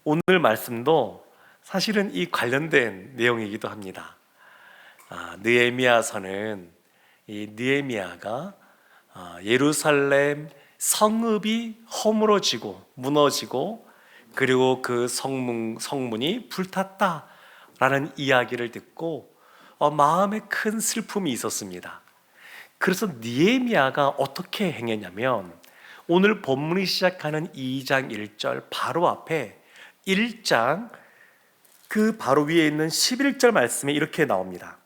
오늘 말씀도 사실은 이 관련된 내용이기도 합니다. 느헤미야서는 이 느헤미야가 예루살렘 성읍이 허물어지고 무너지고 그리고 그 성문이 불탔다라는 이야기를 듣고 마음에 큰 슬픔이 있었습니다. 그래서 느헤미야가 어떻게 행했냐면 오늘 본문이 시작하는 2장 1절 바로 앞에 1장 그 바로 위에 있는 11절 말씀에 이렇게 나옵니다.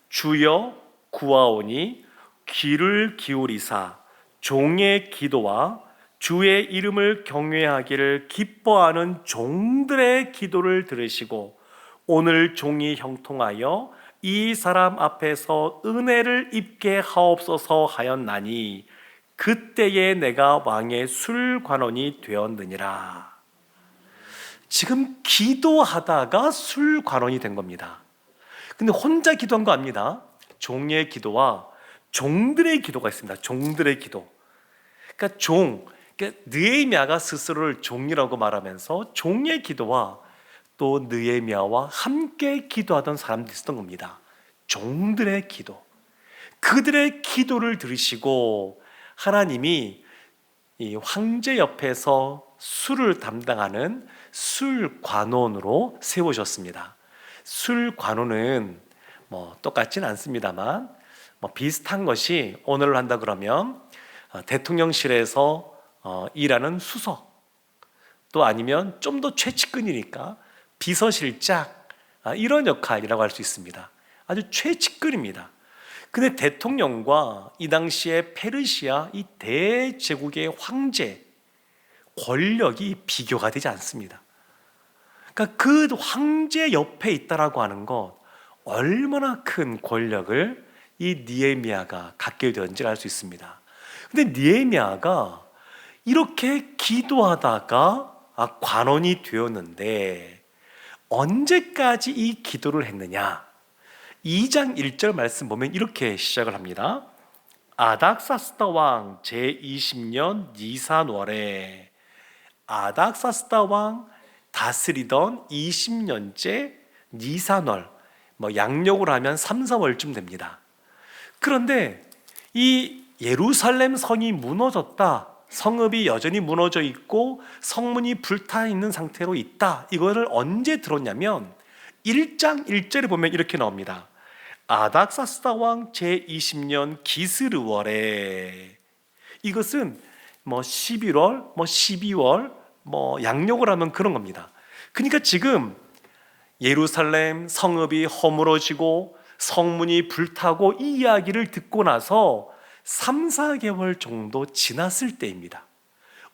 주여 구하오니 귀를 기울이사 종의 기도와 주의 이름을 경외하기를 기뻐하는 종들의 기도를 들으시고 오늘 종이 형통하여 이 사람 앞에서 은혜를 입게 하옵소서 하였나니 그때에 내가 왕의 술관원이 되었느니라. 지금 기도하다가 술관원이 된 겁니다. 근데 혼자 기도한 거 아닙니다. 종의 기도와 종들의 기도가 있습니다. 종들의 기도. 그러니까 느헤미야가 스스로를 종이라고 말하면서 종의 기도와 또 느헤미야와 함께 기도하던 사람들이 있었던 겁니다. 종들의 기도. 그들의 기도를 들으시고 하나님이 이 황제 옆에서 술을 담당하는 술관원으로 세우셨습니다. 술관원은 똑같진 않습니다만 비슷한 것이 오늘로 한다 그러면 대통령실에서 일하는 수석, 또 아니면 좀 더 최측근이니까 비서실장, 이런 역할이라고 할 수 있습니다. 아주 최측근입니다. 근데 대통령과 이 당시에 페르시아 이 대제국의 황제 권력이 비교가 되지 않습니다. 그러니까 그 황제 옆에 있다라고 하는 것, 얼마나 큰 권력을 이 느헤미야가 갖게 되었는지를 알 수 있습니다. 근데 느헤미야가 이렇게 기도하다가 관원이 되었는데 언제까지 이 기도를 했느냐? 2장 1절 말씀 보면 이렇게 시작을 합니다. 아닥사스다 왕 제20년 니산월에, 아닥사스다 왕 다스리던 20년째 니산월, 양력으로 하면 3, 4월쯤 됩니다. 그런데 이 예루살렘 성이 무너졌다, 성읍이 여전히 무너져 있고 성문이 불타 있는 상태로 있다, 이거를 언제 들었냐면 1장 1절에 보면 이렇게 나옵니다. 아닥사스다 왕 제20년 기스르월에. 이것은 11월, 12월, 양력을 하면 그런 겁니다. 그러니까 지금 예루살렘 성읍이 허물어지고 성문이 불타고 이 이야기를 듣고 나서 3, 4개월 정도 지났을 때입니다.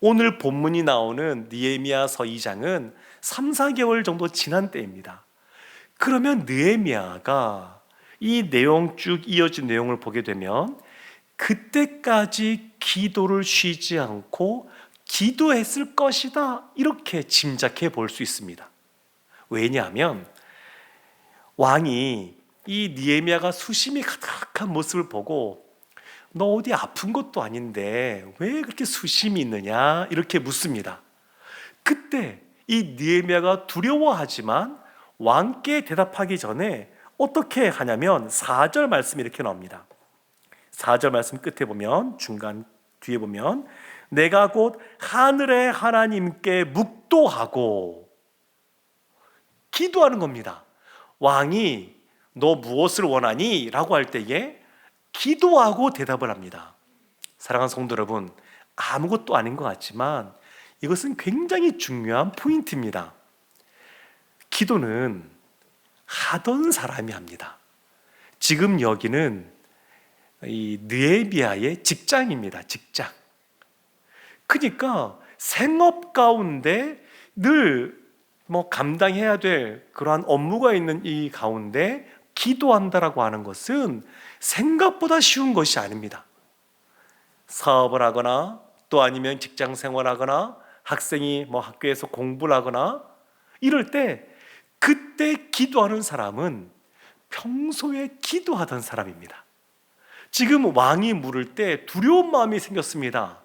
오늘 본문이 나오는 느헤미야서 2장은 3, 4개월 정도 지난 때입니다. 그러면 느헤미야가 이 내용 쭉 이어진 내용을 보게 되면 그때까지 기도를 쉬지 않고 기도했을 것이다, 이렇게 짐작해 볼 수 있습니다. 왜냐하면 왕이 이 느헤미야가 수심이 가득한 모습을 보고 너 어디 아픈 것도 아닌데 왜 그렇게 수심이 있느냐, 이렇게 묻습니다. 그때 이 느헤미야가 두려워하지만 왕께 대답하기 전에 어떻게 하냐면 4절 말씀이 이렇게 나옵니다. 4절 말씀 끝에 보면, 중간 뒤에 보면 내가 곧 하늘의 하나님께 묵도하고, 기도하는 겁니다. 왕이 너 무엇을 원하니? 라고 할 때에 기도하고 대답을 합니다. 사랑하는 성도 여러분, 아무것도 아닌 것 같지만 이것은 굉장히 중요한 포인트입니다. 기도는 하던 사람이 합니다. 지금 여기는 이 느헤미야의 직장입니다. 직장. 그러니까 생업 가운데 늘 감당해야 될 그러한 업무가 있는 이 가운데 기도한다라고 하는 것은 생각보다 쉬운 것이 아닙니다. 사업을 하거나 또 아니면 직장 생활하거나 학생이 학교에서 공부를 하거나 이럴 때 그때 기도하는 사람은 평소에 기도하던 사람입니다. 지금 왕이 물을 때 두려운 마음이 생겼습니다.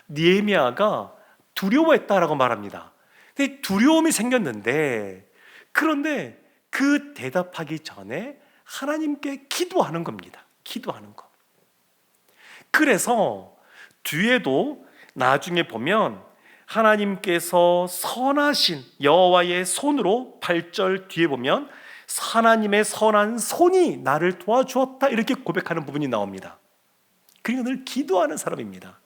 느헤미야가 두려워했다라고 말합니다. 근데 두려움이 생겼는데, 그런데 그 대답하기 전에 하나님께 기도하는 겁니다. 기도하는 거. 그래서 뒤에도 나중에 보면 하나님께서 선하신 여호와의 손으로 8절 뒤에 보면 하나님의 선한 손이 나를 도와주었다, 이렇게 고백하는 부분이 나옵니다. 그러니까 늘 기도하는 사람입니다.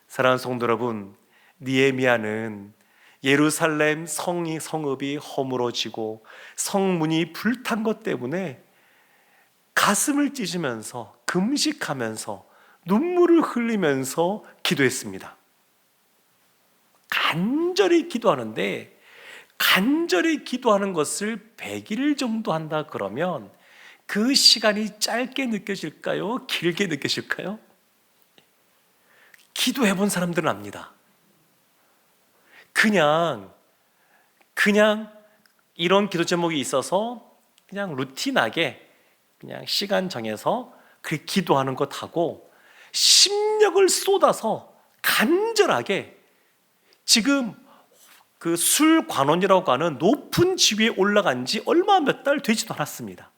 사랑하는 성도 여러분, 느헤미야는 예루살렘 성읍이 허물어지고 성문이 불탄 것 때문에 가슴을 찢으면서 금식하면서 눈물을 흘리면서 기도했습니다. 간절히 기도하는데, 간절히 기도하는 것을 100일 정도 한다 그러면 그 시간이 짧게 느껴질까요? 길게 느껴질까요? 기도해 본 사람들은 압니다. 그냥 이런 기도 제목이 있어서 그냥 루틴하게 그냥 시간 정해서 그렇게 기도하는 것하고 심력을 쏟아서 간절하게, 지금 그 술관원이라고 하는 높은 지위에 올라간 지 얼마 몇 달 되지도 않았습니다.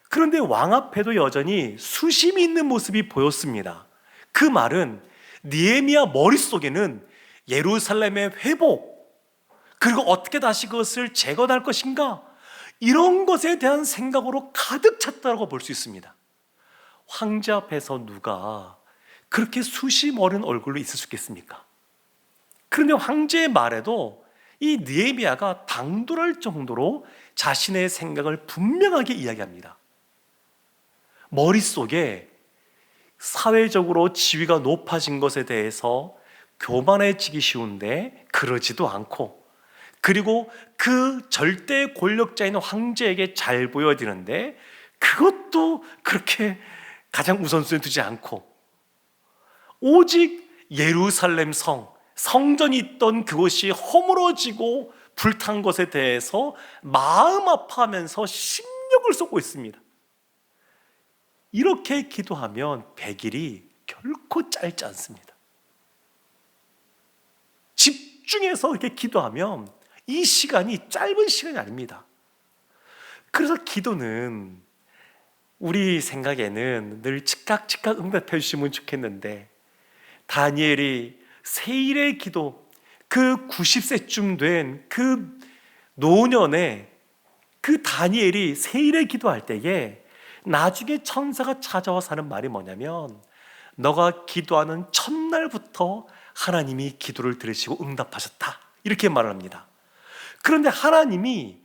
그런데 왕 앞에도 여전히 수심이 있는 모습이 보였습니다. 그 말은 느헤미야 머릿속에는 예루살렘의 회복, 그리고 어떻게 다시 그것을 재건할 것인가, 이런 것에 대한 생각으로 가득 찼다고 볼 수 있습니다. 황제 앞에서 누가 그렇게 수심 어린 얼굴로 있을 수 있겠습니까? 그런데 황제의 말에도 이 느헤미야가 당돌할 정도로 자신의 생각을 분명하게 이야기합니다. 머릿속에 사회적으로 지위가 높아진 것에 대해서 교만해지기 쉬운데 그러지도 않고, 그리고 그 절대 권력자인 황제에게 잘 보여야 되는데 그것도 그렇게 가장 우선순위에 두지 않고, 오직 예루살렘 성전이 있던 그곳이 허물어지고 불탄 것에 대해서 마음 아파하면서 심력을 쏟고 있습니다. 이렇게 기도하면 100일이 결코 짧지 않습니다. 집중해서 이렇게 기도하면 이 시간이 짧은 시간이 아닙니다. 그래서 기도는 우리 생각에는 늘 즉각 응답해 주시면 좋겠는데, 다니엘이 세일의 기도, 그 90세쯤 된 그 노년에 그 다니엘이 세일의 기도할 때에 나중에 천사가 찾아와서 하는 말이 뭐냐면, 너가 기도하는 첫날부터 하나님이 기도를 들으시고 응답하셨다, 이렇게 말을 합니다. 그런데 하나님이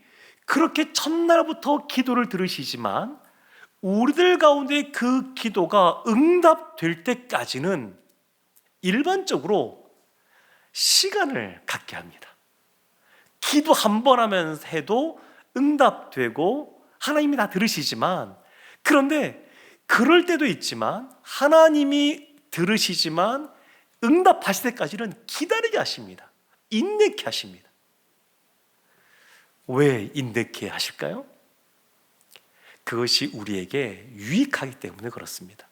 그렇게 첫날부터 기도를 들으시지만 우리들 가운데 그 기도가 응답될 때까지는 일반적으로 시간을 갖게 합니다. 기도 한 번 하면 해도 응답되고 하나님이 다 들으시지만, 그런데 그럴 때도 있지만 하나님이 들으시지만 응답하실 때까지는 기다리게 하십니다. 인내케 하십니다. 왜 인내케 하실까요? 그것이 우리에게 유익하기 때문에 그렇습니다.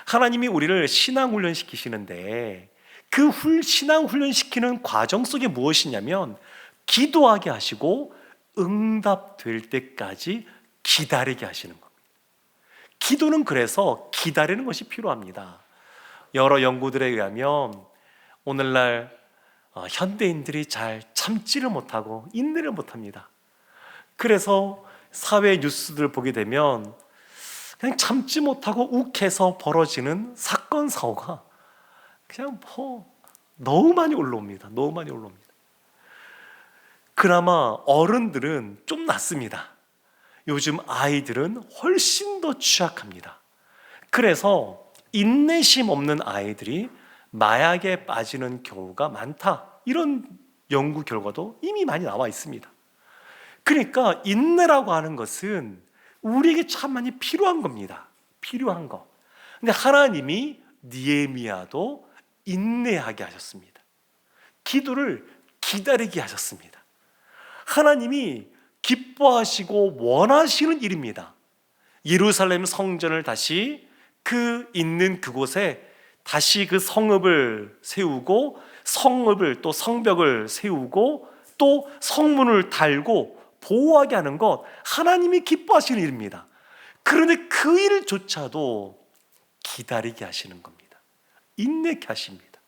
하나님이 우리를 신앙훈련 시키시는데 그 신앙훈련 시키는 과정 속에 무엇이냐면 기도하게 하시고 응답될 때까지 기다리게 하시는 겁니다. 기도는 그래서 기다리는 것이 필요합니다. 여러 연구들에 의하면 오늘날 현대인들이 잘 참지를 못하고 인내를 못합니다. 그래서 사회 뉴스들 보게 되면 그냥 참지 못하고 욱해서 벌어지는 사건 사고가 그냥 너무 많이 올라옵니다. 너무 많이 올라옵니다. 그나마 어른들은 좀 낫습니다. 요즘 아이들은 훨씬 더 취약합니다. 그래서 인내심 없는 아이들이 마약에 빠지는 경우가 많다, 이런 연구 결과도 이미 많이 나와 있습니다. 그러니까 인내라고 하는 것은 우리에게 참 많이 필요한 겁니다. 필요한 거. 근데 하나님이 느헤미야도 인내하게 하셨습니다. 기도를 기다리게 하셨습니다. 하나님이 기뻐하시고 원하시는 일입니다. 예루살렘 성전을 다시 그 있는 그곳에 다시 그 성읍을 세우고 성읍을 또 성벽을 세우고 또 성문을 달고 보호하게 하는 것, 하나님이 기뻐하시는 일입니다. 그런데 그 일조차도 기다리게 하시는 겁니다. 인내케 하십니다.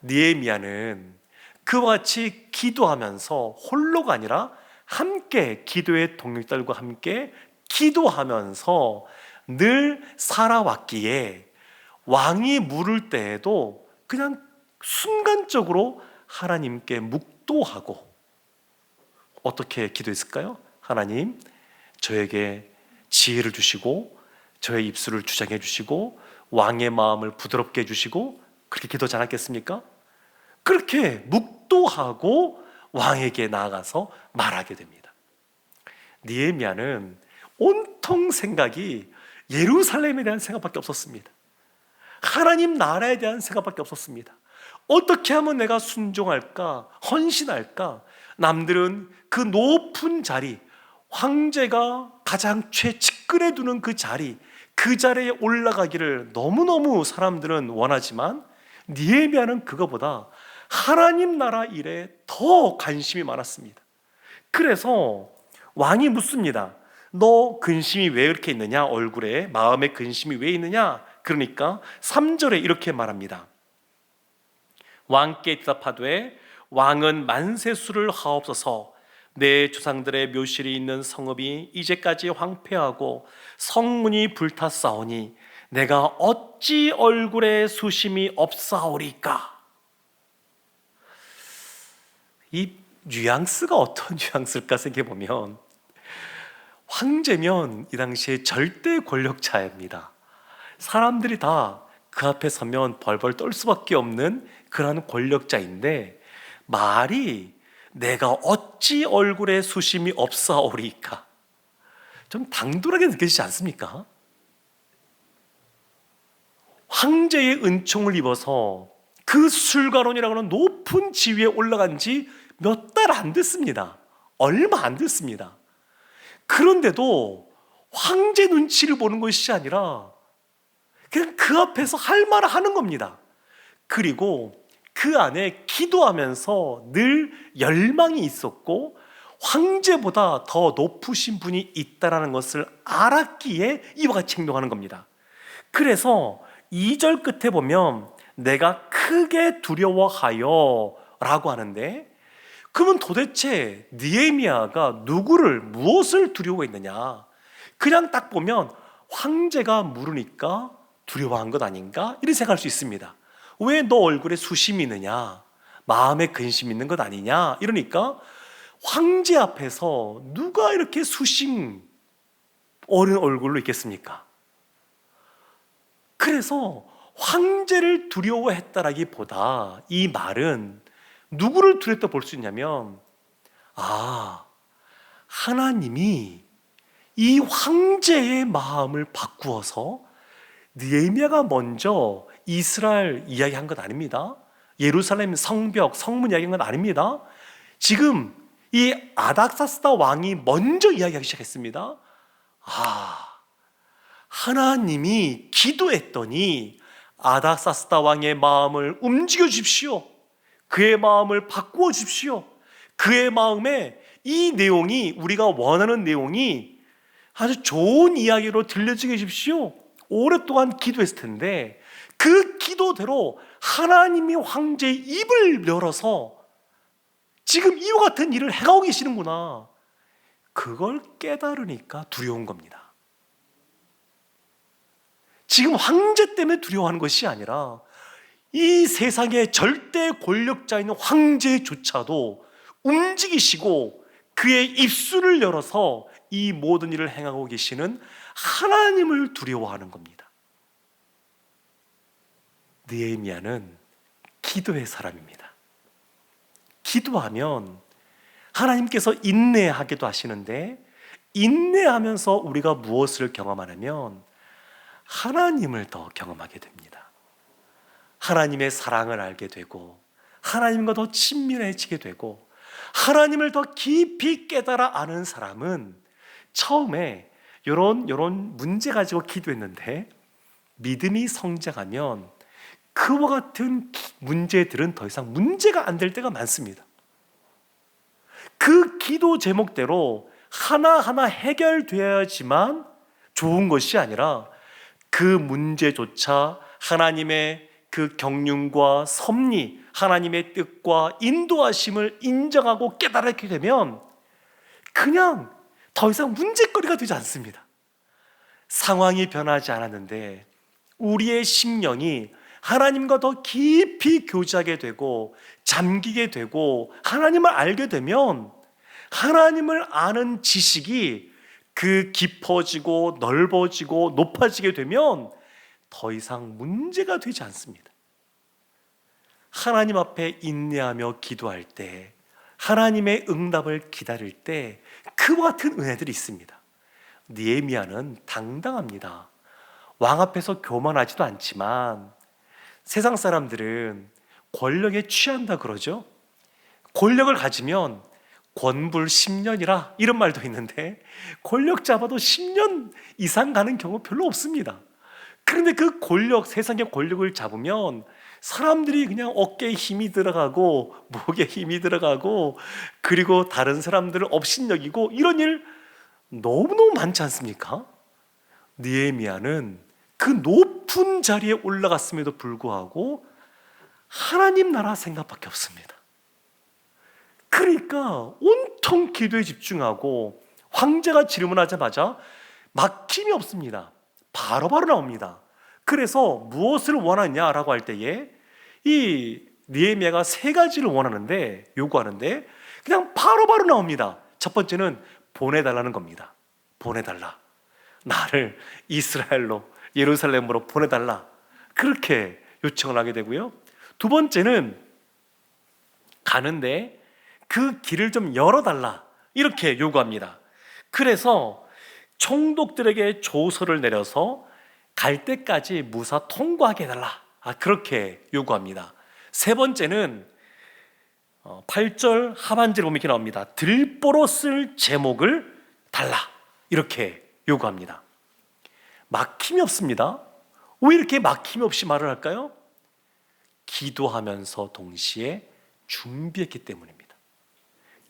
느헤미야는 그와 같이 기도하면서 홀로가 아니라 함께, 기도의 동력들과 함께 기도하면서 늘 살아왔기에 왕이 물을 때에도 그냥 순간적으로 하나님께 묵도하고, 어떻게 기도했을까요? 하나님, 저에게 지혜를 주시고 저의 입술을 주장해 주시고 왕의 마음을 부드럽게 해주시고, 그렇게 기도하지 않았겠습니까? 그렇게 묵도하고 왕에게 나아가서 말하게 됩니다. 느헤미야는 온통 생각이 예루살렘에 대한 생각밖에 없었습니다. 하나님 나라에 대한 생각밖에 없었습니다. 어떻게 하면 내가 순종할까, 헌신할까? 남들은 그 높은 자리, 황제가 가장 최측근에 두는 그 자리, 그 자리에 올라가기를 너무너무 사람들은 원하지만 느헤미야는 그거보다 하나님 나라 일에 더 관심이 많았습니다. 그래서 왕이 묻습니다. 너 근심이 왜 이렇게 있느냐? 얼굴에 마음에 근심이 왜 있느냐? 그러니까 3절에 이렇게 말합니다. 왕께 대답하되 왕은 만세수를 하옵소서. 내 조상들의 묘실이 있는 성읍이 이제까지 황폐하고 성문이 불탔사오니 내가 어찌 얼굴에 수심이 없사오리까? 이 뉘앙스가 어떤 뉘앙스일까 생각해보면, 황제면 이 당시에 절대 권력자입니다. 사람들이 다 그 앞에 서면 벌벌 떨 수밖에 없는 그런 권력자인데, 말이 내가 어찌 얼굴에 수심이 없사오리까? 좀 당돌하게 느껴지지 않습니까? 황제의 은총을 입어서 그 술가론이라고 하는 높은 지위에 올라간 지 몇 달 안 됐습니다. 얼마 안 됐습니다. 그런데도 황제 눈치를 보는 것이 아니라 그냥 그 앞에서 할 말을 하는 겁니다. 그리고 그 안에 기도하면서 늘 열망이 있었고 황제보다 더 높으신 분이 있다는 것을 알았기에 이와 같이 행동하는 겁니다. 그래서 2절 끝에 보면 내가 크게 두려워하여 라고 하는데, 그러면 도대체 느헤미야가 누구를, 무엇을 두려워했느냐? 그냥 딱 보면 황제가 물으니까 두려워한 것 아닌가? 이렇게 생각할 수 있습니다. 왜 너 얼굴에 수심이 있느냐? 마음에 근심이 있는 것 아니냐? 이러니까 황제 앞에서 누가 이렇게 수심 어린 얼굴로 있겠습니까? 그래서 황제를 두려워했다라기보다 이 말은 누구를 두려웠다 볼 수 있냐면, 하나님이 이 황제의 마음을 바꾸어서 느헤미야가 먼저 이스라엘 이야기한 것 아닙니다. 예루살렘 성벽, 성문 이야기한 건 아닙니다. 지금 이 아닥사스다 왕이 먼저 이야기하기 시작했습니다. 하나님이 기도했더니 아닥사스다 왕의 마음을 움직여 주십시오. 그의 마음을 바꾸어 주십시오. 그의 마음에 이 내용이, 우리가 원하는 내용이 아주 좋은 이야기로 들려주게 해주십시오. 오랫동안 기도했을 텐데 그 기도대로 하나님이 황제의 입을 열어서 지금 이와 같은 일을 해가고 계시는구나. 그걸 깨달으니까 두려운 겁니다. 지금 황제 때문에 두려워하는 것이 아니라 이 세상의 절대 권력자인 황제조차도 움직이시고 그의 입술을 열어서 이 모든 일을 행하고 계시는 하나님을 두려워하는 겁니다. 느헤미야는 기도의 사람입니다. 기도하면 하나님께서 인내하게도 하시는데, 인내하면서 우리가 무엇을 경험하냐면 하나님을 더 경험하게 됩니다. 하나님의 사랑을 알게 되고 하나님과 더 친밀해지게 되고 하나님을 더 깊이 깨달아 아는 사람은 처음에 이런 문제 가지고 기도했는데 믿음이 성장하면 그와 같은 문제들은 더 이상 문제가 안 될 때가 많습니다. 그 기도 제목대로 하나하나 해결되어야지만 좋은 것이 아니라 그 문제조차 하나님의 그 경륜과 섭리, 하나님의 뜻과 인도하심을 인정하고 깨달게 되면 그냥 더 이상 문제거리가 되지 않습니다. 상황이 변하지 않았는데 우리의 심령이 하나님과 더 깊이 교제하게 되고 잠기게 되고 하나님을 알게 되면 하나님을 아는 지식이 그 깊어지고 넓어지고 높아지게 되면 더 이상 문제가 되지 않습니다. 하나님 앞에 인내하며 기도할 때, 하나님의 응답을 기다릴 때 그와 같은 은혜들이 있습니다. 느헤미야는 당당합니다. 왕 앞에서 교만하지도 않지만 세상 사람들은 권력에 취한다 그러죠. 권력을 가지면 권불 10년이라 이런 말도 있는데 권력 잡아도 10년 이상 가는 경우 별로 없습니다. 그런데 그 권력, 세상의 권력을 잡으면 사람들이 그냥 어깨에 힘이 들어가고 목에 힘이 들어가고 그리고 다른 사람들을 업신여기고 이런 일 너무너무 많지 않습니까? 느헤미야는 그 높은 자리에 올라갔음에도 불구하고 하나님 나라 생각밖에 없습니다. 그러니까 온통 기도에 집중하고 황제가 질문하자마자 막힘이 없습니다. 바로바로 나옵니다. 그래서 무엇을 원하냐라고 할 때에 이 느헤미야가 세 가지를 원하는데 요구하는데 그냥 바로바로 나옵니다. 첫 번째는 보내달라는 겁니다. 보내달라. 나를 이스라엘로 예루살렘으로 보내달라. 그렇게 요청을 하게 되고요. 두 번째는 가는데 그 길을 좀 열어달라. 이렇게 요구합니다. 그래서 총독들에게 조서를 내려서 갈 때까지 무사 통과하게 해달라. 그렇게 요구합니다. 세 번째는 8절 하반절에 보면 이렇게 나옵니다. 들보로 쓸 제목을 달라. 이렇게 요구합니다. 막힘이 없습니다. 왜 이렇게 막힘이 없이 말을 할까요? 기도하면서 동시에 준비했기 때문입니다.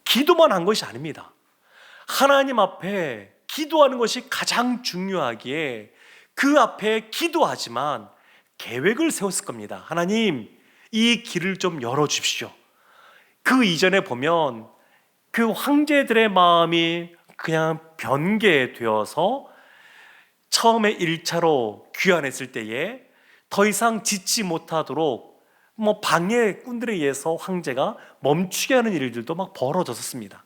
기도만 한 것이 아닙니다. 하나님 앞에 기도하는 것이 가장 중요하기에 그 앞에 기도하지만 계획을 세웠을 겁니다. 하나님, 이 길을 좀 열어주십시오. 그 이전에 보면 그 황제들의 마음이 그냥 변개되어서 처음에 1차로 귀환했을 때에 더 이상 짓지 못하도록 방해꾼들에 의해서 황제가 멈추게 하는 일들도 막 벌어졌었습니다.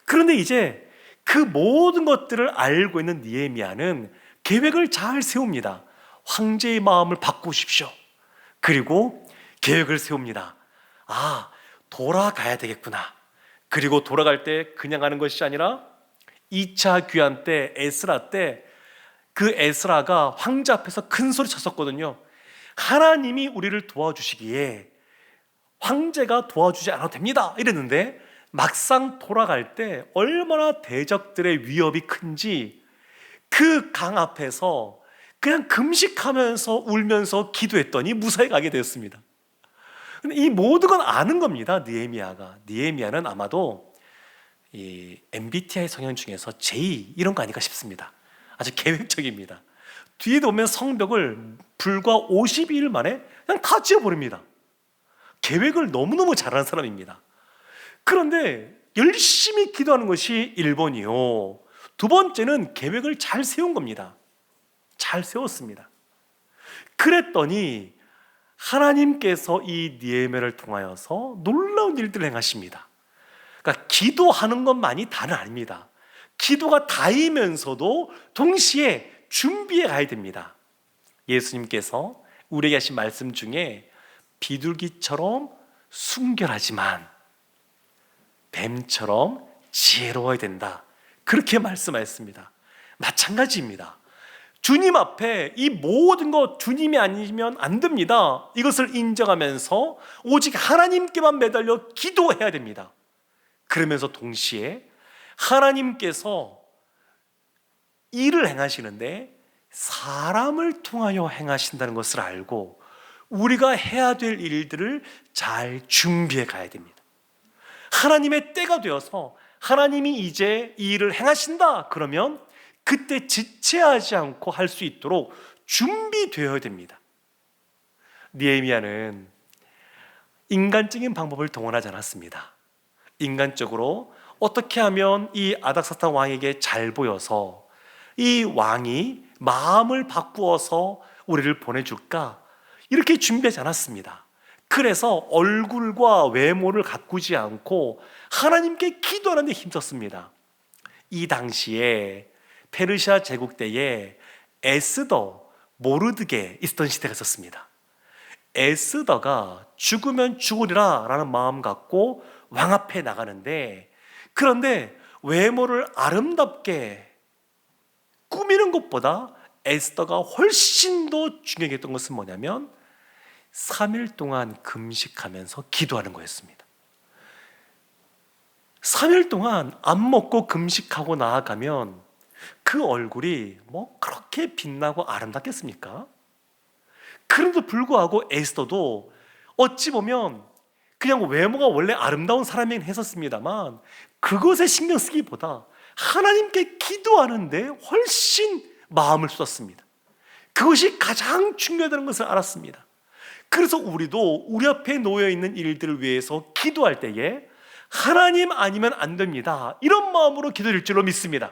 그런데 이제 그 모든 것들을 알고 있는 느헤미야는 계획을 잘 세웁니다. 황제의 마음을 바꾸십시오. 그리고 계획을 세웁니다. 돌아가야 되겠구나. 그리고 돌아갈 때 그냥 가는 것이 아니라 2차 귀환 때 에스라 때 그 에스라가 황제 앞에서 큰 소리 쳤었거든요. 하나님이 우리를 도와주시기에 황제가 도와주지 않아도 됩니다. 이랬는데 막상 돌아갈 때 얼마나 대적들의 위협이 큰지 그 강 앞에서 그냥 금식하면서 울면서 기도했더니 무사히 가게 되었습니다. 근데 이 모든 건 아는 겁니다. 느헤미야는 아마도 이 MBTI 성향 중에서 J 이런 거 아닐까 싶습니다. 아주 계획적입니다. 뒤에 보면 성벽을 불과 52일 만에 그냥 다 지어버립니다. 계획을 너무너무 잘하는 사람입니다. 그런데 열심히 기도하는 것이 1번이요. 두 번째는 계획을 잘 세운 겁니다. 잘 세웠습니다. 그랬더니 하나님께서 이 느헤미야를 통하여서 놀라운 일들을 행하십니다. 그러니까 기도하는 것만이 다는 아닙니다. 기도가 다이면서도 동시에 준비해 가야 됩니다. 예수님께서 우리에게 하신 말씀 중에 비둘기처럼 순결하지만 뱀처럼 지혜로워야 된다. 그렇게 말씀하셨습니다. 마찬가지입니다. 주님 앞에 이 모든 것 주님이 아니면 안 됩니다. 이것을 인정하면서 오직 하나님께만 매달려 기도해야 됩니다. 그러면서 동시에 하나님께서 일을 행하시는데 사람을 통하여 행하신다는 것을 알고 우리가 해야 될 일들을 잘 준비해 가야 됩니다. 하나님의 때가 되어서 하나님이 이제 이 일을 행하신다 그러면 그때 지체하지 않고 할 수 있도록 준비되어야 됩니다. 느헤미야는 인간적인 방법을 동원하지 않았습니다. 인간적으로 어떻게 하면 이 아닥사스다 왕에게 잘 보여서 이 왕이 마음을 바꾸어서 우리를 보내줄까, 이렇게 준비하지 않았습니다. 그래서 얼굴과 외모를 가꾸지 않고 하나님께 기도하는 데 힘썼습니다. 이 당시에 페르시아 제국 때에 에스더, 모르드게 있었던 시대가 있었습니다. 에스더가 죽으면 죽으리라 라는 마음 갖고 왕 앞에 나가는데, 그런데 외모를 아름답게 꾸미는 것보다 에스더가 훨씬 더 중요하게 했던 것은 뭐냐면 3일 동안 금식하면서 기도하는 거였습니다. 3일 동안 안 먹고 금식하고 나아가면 그 얼굴이 뭐 그렇게 빛나고 아름답겠습니까? 그럼에도 불구하고 에스더도 어찌 보면 그냥 외모가 원래 아름다운 사람이긴 했었습니다만 그것에 신경 쓰기보다 하나님께 기도하는데 훨씬 마음을 쏟았습니다. 그것이 가장 중요하다는 것을 알았습니다. 그래서 우리도 우리 앞에 놓여 있는 일들을 위해서 기도할 때에 하나님 아니면 안 됩니다, 이런 마음으로 기도할 줄로 믿습니다.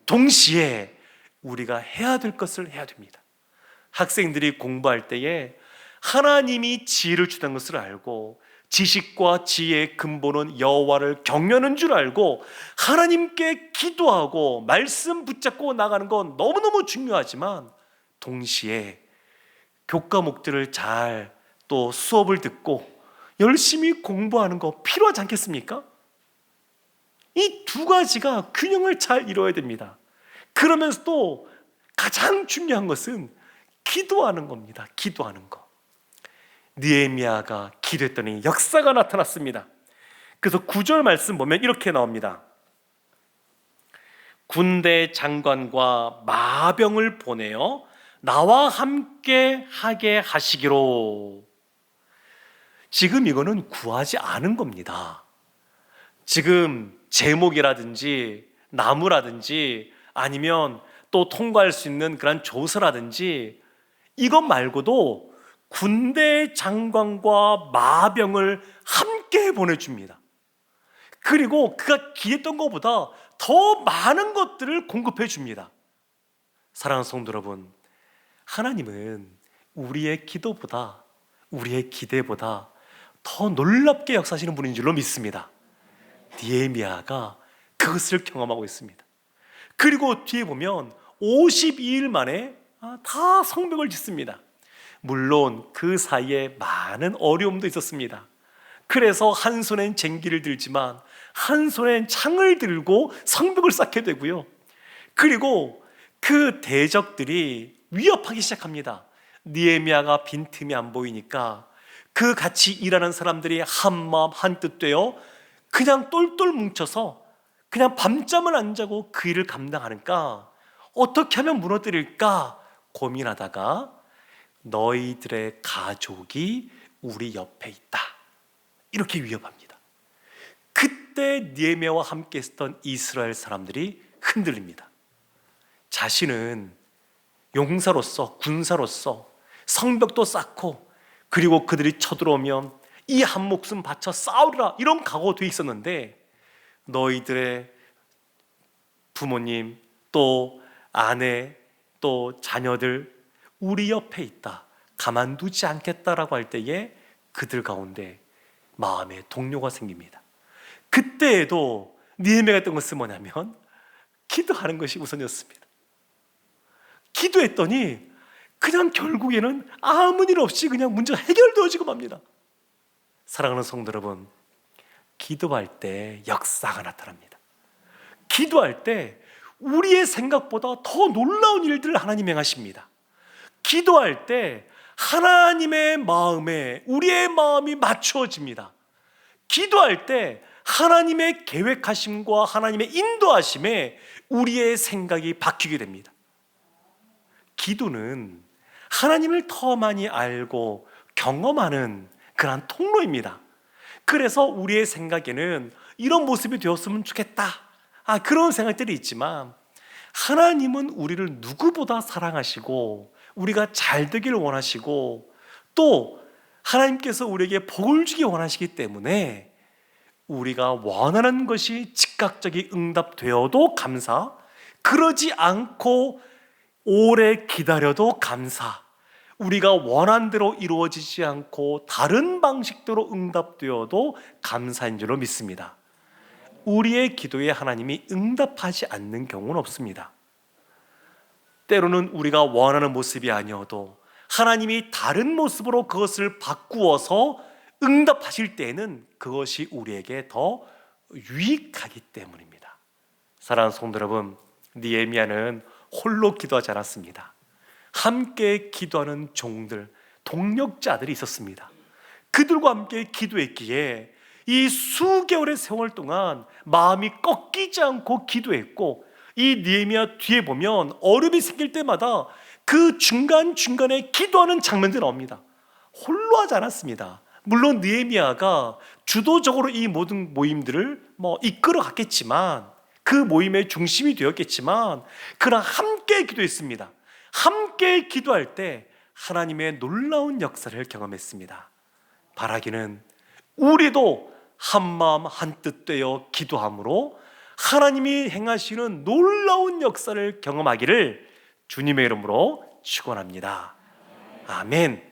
동시에 우리가 해야 될 것을 해야 됩니다. 학생들이 공부할 때에 하나님이 지혜를 주는 것을 알고 지식과 지혜의 근본은 여호와를 경외하는 줄 알고 하나님께 기도하고 말씀 붙잡고 나가는 건 너무너무 중요하지만 동시에 교과목들을 잘 또 수업을 듣고 열심히 공부하는 거 필요하지 않겠습니까? 이 두 가지가 균형을 잘 이루어야 됩니다. 그러면서도 가장 중요한 것은 기도하는 겁니다. 기도하는 거. 느헤미야가 기도했더니 역사가 나타났습니다. 그래서 9절 말씀 보면 이렇게 나옵니다. 군대 장관과 마병을 보내어 나와 함께 하게 하시기로. 지금 이거는 구하지 않은 겁니다. 지금 제목이라든지 나무라든지 아니면 또 통과할 수 있는 그런 조서라든지 이것 말고도 군대 장관과 마병을 함께 보내줍니다. 그리고 그가 기대했던 것보다 더 많은 것들을 공급해 줍니다. 사랑하는 성도 여러분, 하나님은 우리의 기도보다, 우리의 기대보다 더 놀랍게 역사하시는 분인 줄로 믿습니다. 느헤미야가 그것을 경험하고 있습니다. 그리고 뒤에 보면 52일 만에 다 성벽을 짓습니다. 물론 그 사이에 많은 어려움도 있었습니다. 그래서 한 손엔 쟁기를 들지만 한 손엔 창을 들고 성벽을 쌓게 되고요. 그리고 그 대적들이 위협하기 시작합니다. 느헤미야가 빈틈이 안 보이니까 그 같이 일하는 사람들이 한 마음 한뜻 되어 그냥 똘똘 뭉쳐서 그냥 밤잠을 안 자고 그 일을 감당하니까 어떻게 하면 무너뜨릴까 고민하다가 너희들의 가족이 우리 옆에 있다, 이렇게 위협합니다. 그때 느헤미야와 함께 있었던 이스라엘 사람들이 흔들립니다. 자신은 용사로서, 군사로서 성벽도 쌓고 그리고 그들이 쳐들어오면 이 한 목숨 바쳐 싸우리라, 이런 각오가 돼 있었는데 너희들의 부모님 또 아내 또 자녀들 우리 옆에 있다, 가만두지 않겠다라고 할 때에 그들 가운데 마음의 동료가 생깁니다. 그때에도 느헤미야가 했던 것은 뭐냐면 기도하는 것이 우선이었습니다. 기도했더니 그냥 결국에는 아무 일 없이 그냥 문제가 해결되어지고 맙니다. 사랑하는 성도 여러분, 기도할 때 역사가 나타납니다. 기도할 때 우리의 생각보다 더 놀라운 일들을 하나님이 행하십니다. 기도할 때 하나님의 마음에 우리의 마음이 맞추어집니다. 기도할 때 하나님의 계획하심과 하나님의 인도하심에 우리의 생각이 바뀌게 됩니다. 기도는 하나님을 더 많이 알고 경험하는 그러한 통로입니다. 그래서 우리의 생각에는 이런 모습이 되었으면 좋겠다, 그런 생각들이 있지만, 하나님은 우리를 누구보다 사랑하시고 우리가 잘 되기를 원하시고, 또 하나님께서 우리에게 복을 주기 원하시기 때문에 우리가 원하는 것이 즉각적인 응답되어도 감사, 그러지 않고 오래 기다려도 감사, 우리가 원한 대로 이루어지지 않고 다른 방식대로 응답되어도 감사인 줄로 믿습니다. 우리의 기도에 하나님이 응답하지 않는 경우는 없습니다. 때로는 우리가 원하는 모습이 아니어도 하나님이 다른 모습으로 그것을 바꾸어서 응답하실 때에는 그것이 우리에게 더 유익하기 때문입니다. 사랑하는 성도 여러분, 느헤미야는 홀로 기도하지 않았습니다. 함께 기도하는 종들, 동력자들이 있었습니다. 그들과 함께 기도했기에 이 수개월의 세월 동안 마음이 꺾이지 않고 기도했고, 이 느헤미야 뒤에 보면 얼음이 생길 때마다 그 중간중간에 기도하는 장면들이 나옵니다. 홀로 하지 않았습니다. 물론 느헤미야가 주도적으로 이 모든 모임들을 이끌어 갔겠지만, 그 모임의 중심이 되었겠지만, 그러나 함께 기도했습니다. 함께 기도할 때 하나님의 놀라운 역사를 경험했습니다. 바라기는 우리도 한마음 한뜻 되어 기도함으로 하나님이 행하시는 놀라운 역사를 경험하기를 주님의 이름으로 축원합니다. 아멘.